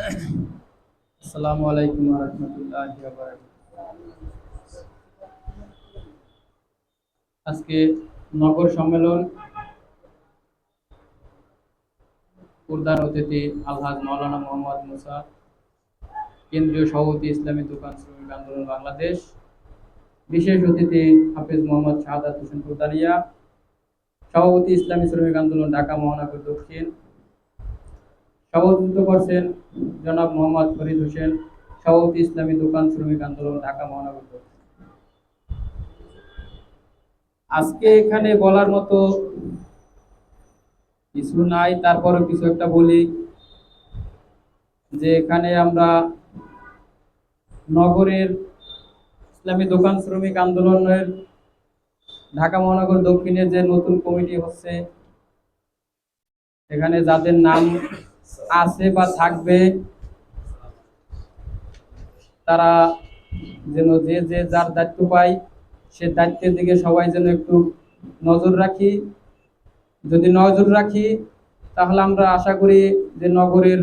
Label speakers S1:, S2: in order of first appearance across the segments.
S1: আসসালামু আলাইকুম ওয়া রাহমাতুল্লাহি ওয়া বারাকাতুহু। আজকে নগর সম্মেলন প্রধান অতিথি আলহাজ মাওলানা মোহাম্মদ মুসা, কেন্দ্রীয় সভাপতি ইসলামী দোকান শ্রমিক আন্দোলন বাংলাদেশ, বিশেষ অতিথি হাফেজ মোহাম্মদ শাহাদাত হোসেন ফুলদানিয়া, সভাপতি ইসলামী শ্রমিক আন্দোলন ঢাকা মহানগর দক্ষিণ। সভাপতিত্ব করছেন জনাব মোহাম্মদ ফরিদ হোসেন, সভাপতি ইসলামী দোকান শ্রমিক আন্দোলন ঢাকা মহানগর দক্ষিণ। আজকে এখানে বলার মতো কিছু নাই, তারপরে কিছু একটা বলি যে এখানে আমরা নগরের ইসলামী দোকান শ্রমিক আন্দোলনের ঢাকা মহানগর দক্ষিণের যে নতুন কমিটি হচ্ছে, এখানে যাদের নাম আছে বা থাকবে তারা যেন যে যে যার দায়িত্ব পায় সে দায়িত্বের দিকে সবাই যেন একটু নজর রাখি। যদি নজর রাখি তাহলে আমরা আশা করি যে নগরের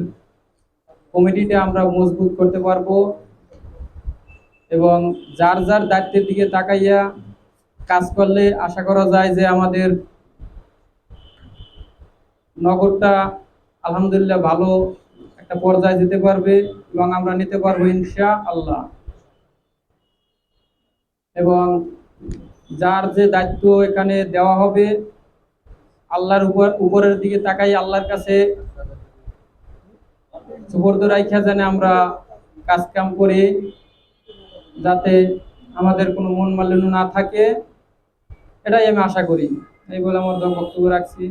S1: কমিটিটা আমরা মজবুত করতে পারবো এবং যার যার দায়িত্বের দিকে তাকাইয়া কাজ করলে আশা করা যায় যে আমাদের নগরটা আলহামদুলিল্লাহ ভালো একটা পর্যায়ে যেতে পারবে এবং আমরা নিতে পারবো ইনশাআল্লাহ। এবং যার যে দায়িত্ব এখানে দেওয়া হবে আল্লাহর উপরের দিকে তাকাই আল্লাহর কাছে সুবর্দ রাইখা যেন আমরা কাজ কাম করি, যাতে আমাদের কোনো মন মালিন্য না থাকে, এটাই আমি আশা করি। এই বলে আমার বক্তব্য রাখছি।